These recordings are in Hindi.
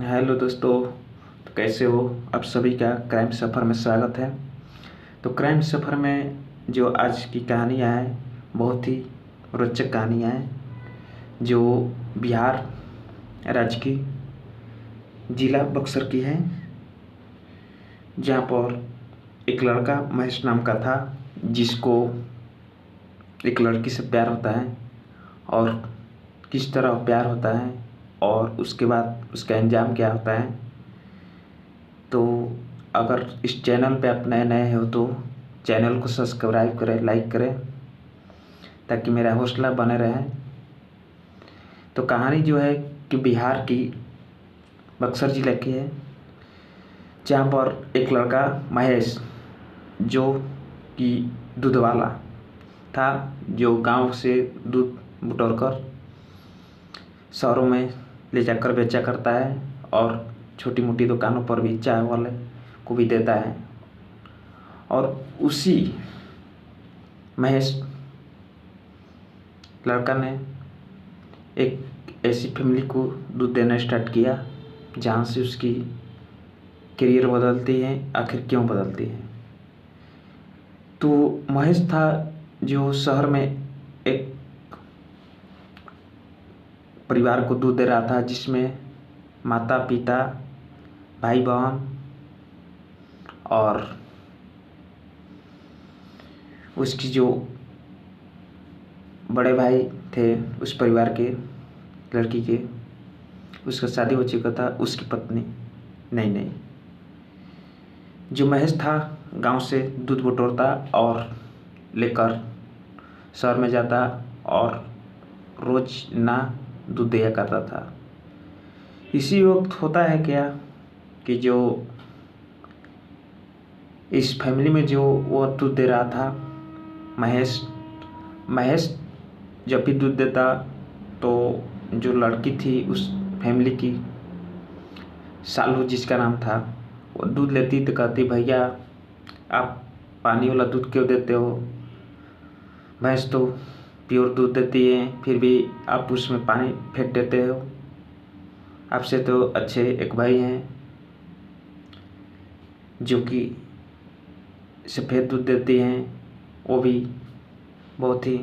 हेलो दोस्तों। तो कैसे हो आप सभी का क्राइम सफ़र में स्वागत है। तो क्राइम सफ़र में जो आज की कहानियाँ हैं बहुत ही रोचक कहानियाँ हैं जो बिहार राज्य की जिला बक्सर की है, जहाँ पर एक लड़का महेश नाम का था जिसको एक लड़की से प्यार होता है और किस तरह प्यार होता है और उसके बाद उसका अंजाम क्या होता है। तो अगर इस चैनल पे आप नए नए हो तो चैनल को सब्सक्राइब करें, लाइक करें ताकि मेरा हौसला बने रहे। तो कहानी जो है कि बिहार की बक्सर जिले की है, जहाँ पर एक लड़का महेश जो कि दूध वाला था, जो गांव से दूध बटोर कर शहरों में ले जाकर बेचा करता है और छोटी मोटी दुकानों पर भी चाय वाले को भी देता है। और उसी महेश लड़का ने एक ऐसी फैमिली को दूध देना स्टार्ट किया जहाँ से उसकी करियर बदलती है। आखिर क्यों बदलती है? तो महेश था जो शहर में एक परिवार को दूध दे रहा था, जिसमें माता पिता, भाई बहन और उसकी जो बड़े भाई थे उस परिवार के लड़की के, उसका शादी हो चुका था, उसकी पत्नी नहीं। जो महेश था गांव से दूध बटोरता और लेकर शहर में जाता और रोज ना दूध दिया करता था। इसी वक्त होता है क्या कि जो इस फैमिली में जो वो दूध दे रहा था महेश जब भी दूध देता तो जो लड़की थी उस फैमिली की, सालू जिसका नाम था, वो दूध लेती तो कहती, भैया आप पानी वाला दूध क्यों देते हो? भैंस तो प्योर दूध देती है, फिर भी आप उसमें पानी फेंक देते हो। आपसे तो अच्छे एक भाई हैं जो कि सफ़ेद दूध देती हैं, वो भी बहुत ही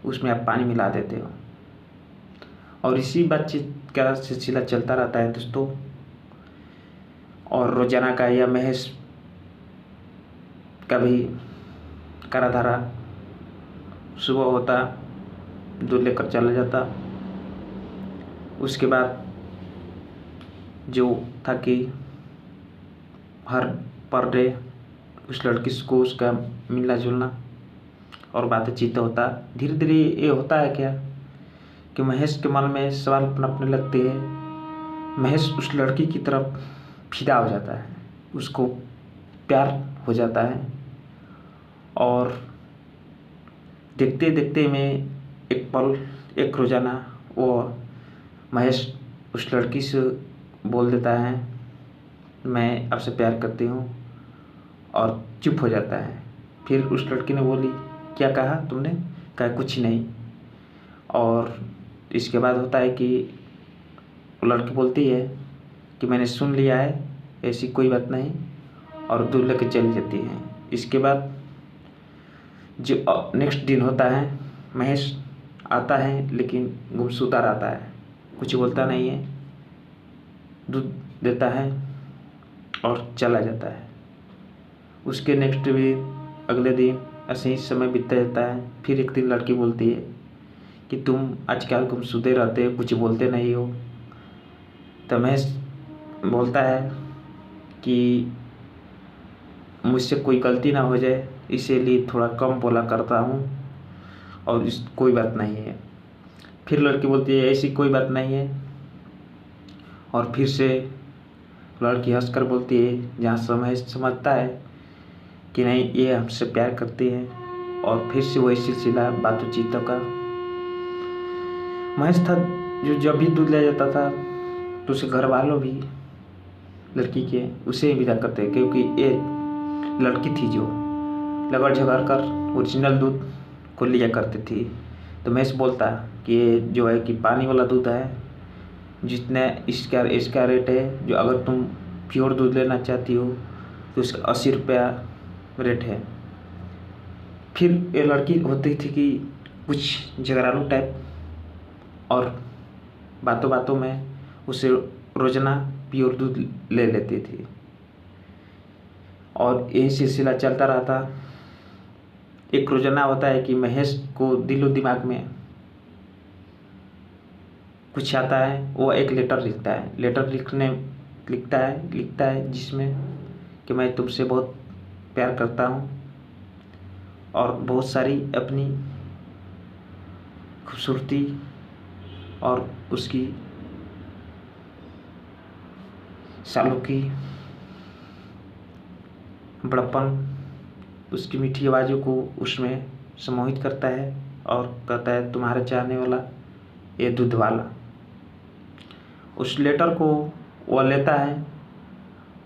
उसमें आप पानी मिला देते हो। और इसी बातचीत का सिलसिला चलता रहता है दोस्तों। और रोजाना का यह महेश कभी करा धरा सुबह होता, दूध लेकर चला जाता। उसके बाद जो था कि हर पर डे उस लड़की को उसका मिलना जुलना और बातचीत होता। धीरे धीरे ये होता है क्या कि महेश के मन में सवाल पनपने लगते हैं। महेश उस लड़की की तरफ फिदा हो जाता है, उसको प्यार हो जाता है और देखते देखते में एक रोज़ाना वो महेश उस लड़की से बोल देता है, मैं आपसे प्यार करती हूँ, और चुप हो जाता है। फिर उस लड़की ने बोली, क्या कहा तुमने? कहा कुछ नहीं। और इसके बाद होता है कि वो लड़की बोलती है कि मैंने सुन लिया है, ऐसी कोई बात नहीं, और दूर लेकर चली जाती है। इसके बाद जो नेक्स्ट दिन होता है, महेश आता है लेकिन गुमसुदा रहता है, कुछ बोलता नहीं है, दूध देता है और चला जाता है। उसके नेक्स्ट भी अगले दिन ऐसे ही समय बीतता जाता है। फिर एक दिन लड़की बोलती है कि तुम आजकल गुमसुदे रहते हो, कुछ बोलते नहीं हो। तो महेश बोलता है कि मुझसे कोई गलती ना हो जाए, इसीलिए थोड़ा कम बोला करता हूँ, और इस कोई बात नहीं है। फिर लड़की बोलती है ऐसी कोई बात नहीं है, और फिर से लड़की हंसकर बोलती है, जहाँ महेश समझता है कि नहीं ये हमसे प्यार करती है, और फिर से वही सिलसिला बातचीतों का। महेश था जो जब भी दूध ले जाता था तो उसे घर वालों भी लड़की के उसे विदा करते, क्योंकि ये लड़की थी जो लगड़ झगड़ कर ओरिजिनल दूध को लिया करती थी। तो महेश बोलता कि ये जो है कि पानी वाला दूध है, जितने इसका रेट है, जो अगर तुम प्योर दूध लेना चाहती हो तो उसका 80 रुपया रेट है। फिर ये लड़की होती थी कि कुछ झगड़ालू टाइप, और बातों बातों में उसे रोजाना प्योर दूध ले लेती थी, और यही सिलसिला चलता रहता। एक रोजाना होता है कि महेश को दिलो दिमाग में कुछ आता है, वो एक लेटर लिखता है। लिखता है जिसमें कि मैं तुमसे बहुत प्यार करता हूँ, और बहुत सारी अपनी खूबसूरती और उसकी सालों की बड़प्पन, उसकी मीठी आवाज़ों को उसमें सम्मोहित करता है, और कहता है तुम्हारा चाहने वाला ये दूध वाला। उस लेटर को वो लेता है,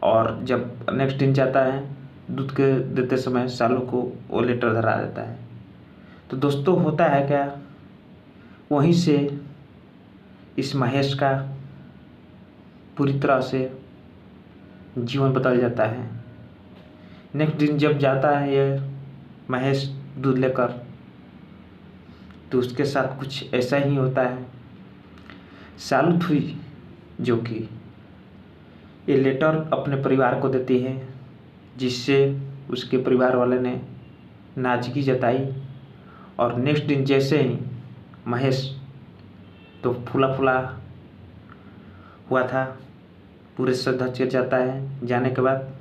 और जब नेक्स्ट दिन जाता है दूध के देते समय सालों को वो लेटर धरा देता है। तो दोस्तों होता है क्या, वहीं से इस महेश का पूरी तरह से जीवन बदल जाता है। नेक्स्ट दिन जब जाता है ये महेश दूध लेकर, तो उसके साथ कुछ ऐसा ही होता है। सालू थी जो कि ये लेटर अपने परिवार को देती है, जिससे उसके परिवार वाले ने नाराजगी जताई। और नेक्स्ट दिन जैसे ही महेश तो फूला फूला हुआ था, पूरे श्रद्धा चिर जाता है। जाने के बाद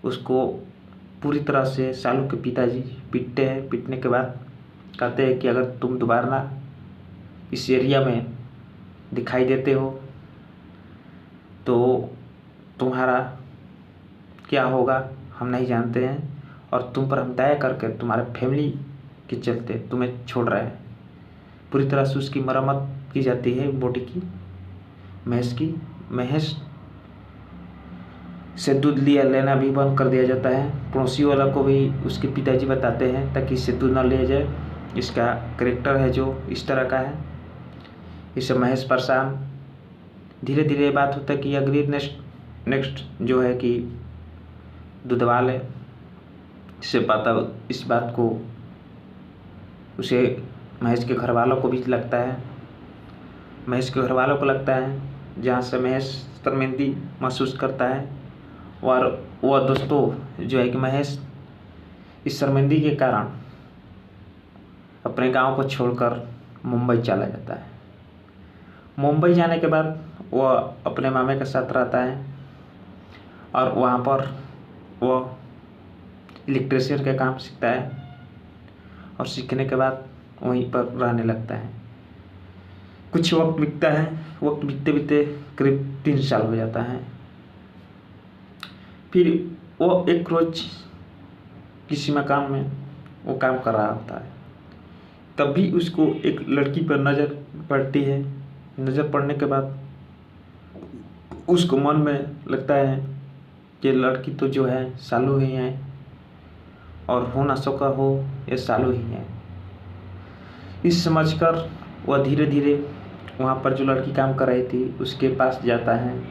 उसको पूरी तरह से सालू के पिताजी पीटते हैं। पीटने के बाद कहते हैं कि अगर तुम दोबारा इस एरिया में दिखाई देते हो तो तुम्हारा क्या होगा हम नहीं जानते हैं, और तुम पर हम दया करके तुम्हारे फैमिली के चलते तुम्हें छोड़ रहे हैं। पूरी तरह से उसकी मरम्मत की जाती है बॉडी की, महेश से दूध लेना भी बंद कर दिया जाता है। पड़ोसी वाला को भी उसके पिताजी बताते हैं ताकि इससे दूध न लिया जाए। इसका करेक्टर है जो इस तरह का है, इससे महेश परेशान। धीरे धीरे बात होता है कि अगली नेक्स्ट जो है कि दूध वाले से पता इस बात को उसे महेश के घर वालों को भी लगता है। महेश के घर वालों को लगता है, जहाँ से महेश शर्मिंदगी महसूस करता है। और वह दोस्तों जो है कि महेश इस शर्मिंदगी के कारण अपने गांव को छोड़कर मुंबई चला जाता है। मुंबई जाने के बाद वह अपने मामे के साथ रहता है, और वहाँ पर वह इलेक्ट्रिशियन का काम सीखता है, और सीखने के बाद वहीं पर रहने लगता है। कुछ वक्त बीतता है, वक्त बीतते बीतते करीब 3 साल हो जाता है। फिर वो एक रोज किसी मकान में वो काम कर रहा होता है, तभी उसको एक लड़की पर नज़र पड़ती है। नज़र पड़ने के बाद उसको मन में लगता है कि लड़की तो जो है सालू ही है, और हो ना सका हो ये सालू ही है। इस समझकर वह धीरे धीरे वहाँ पर जो लड़की काम कर रही थी उसके पास जाता है,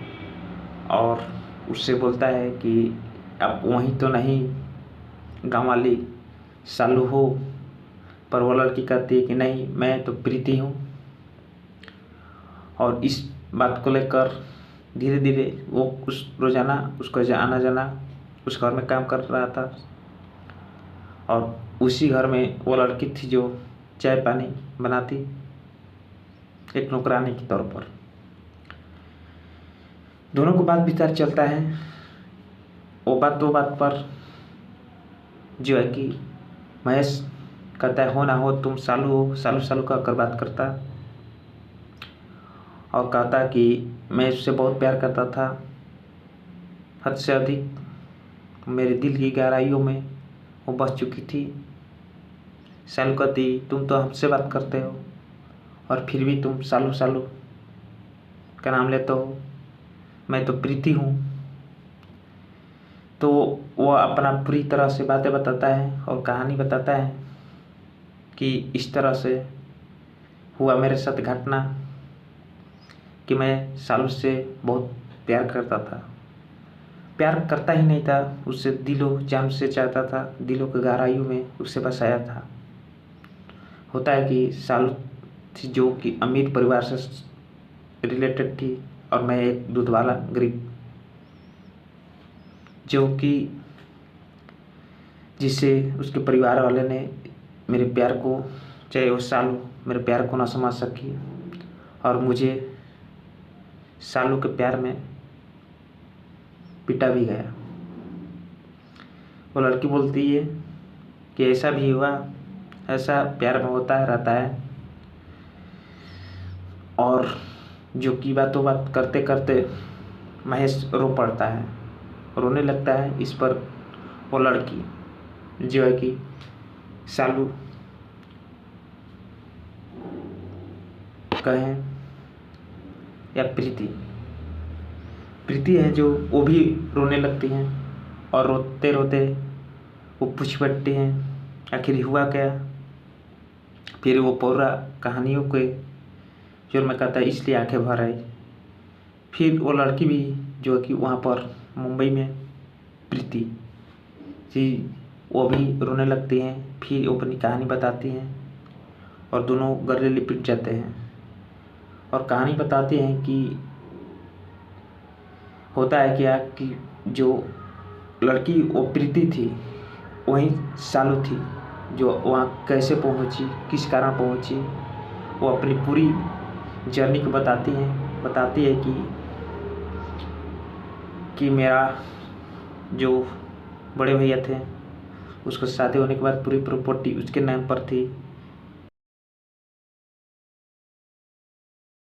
और उससे बोलता है कि अब वहीं तो नहीं गाँव वाली सालू हो। पर वो लड़की कहती है कि नहीं, मैं तो प्रीति हूँ। और इस बात को लेकर धीरे धीरे वो उस रोज़ाना उसको आना जाना उस घर में काम कर रहा था, और उसी घर में वो लड़की थी जो चाय पानी बनाती, एक नौकरानी के तौर पर। दोनों को बात विचार चलता है। वो बात पर जो है कि महेश कहता है हो ना हो तुम सालू हो, सालू कहकर बात करता, और कहता कि मैं उससे बहुत प्यार करता था, हद से अधिक मेरे दिल की गहराइयों में वो बस चुकी थी। सालू कहती तुम तो हमसे बात करते हो और फिर भी तुम सालू का नाम लेते हो, मैं तो प्रीति हूँ। तो वो अपना पूरी तरह से बातें बताता है और कहानी बताता है कि इस तरह से हुआ मेरे साथ घटना। कि मैं सालू से बहुत प्यार करता था। प्यार करता ही नहीं था, उससे दिलो जान से चाहता था, दिलों की गहराइयों में उससे बसाया था। होता है कि सालू थी जो कि अमीर परिवार से रिलेटेड थी और मैं एक दूध वाला गरीब, जो कि जिससे उसके परिवार वाले ने मेरे प्यार को, चाहे वो सालू मेरे प्यार को ना समझ सकी और मुझे सालू के प्यार में पिटा भी गया। वो लड़की बोलती है कि ऐसा भी हुआ, ऐसा प्यार में होता है, रहता है। और जो कि बातों बात करते करते महेश रो पड़ता है, रोने लगता है। इस पर वो लड़की जो है कि सालू कहें या प्रीति है, जो वो भी रोने लगती हैं और रोते रोते वो पूछ बैठती हैं आखिर हुआ क्या। फिर वो पूरा कहानियों के जो मैं कहता है इसलिए आंखें भर आई। फिर वो लड़की भी जो कि वहाँ पर मुंबई में प्रीति जी, वो भी रोने लगती हैं। फिर वो अपनी कहानी बताती हैं और दोनों गले लिपट जाते हैं और कहानी बताते हैं कि होता है क्या कि जो लड़की वो प्रीति थी वही सालू थी, जो वहाँ कैसे पहुँची, किस कारण पहुँची, वो अपनी पूरी जर्नी को बताती है कि मेरा जो बड़े भैया थे उसको शादी होने के बाद पूरी प्रॉपर्टी उसके नाम पर थी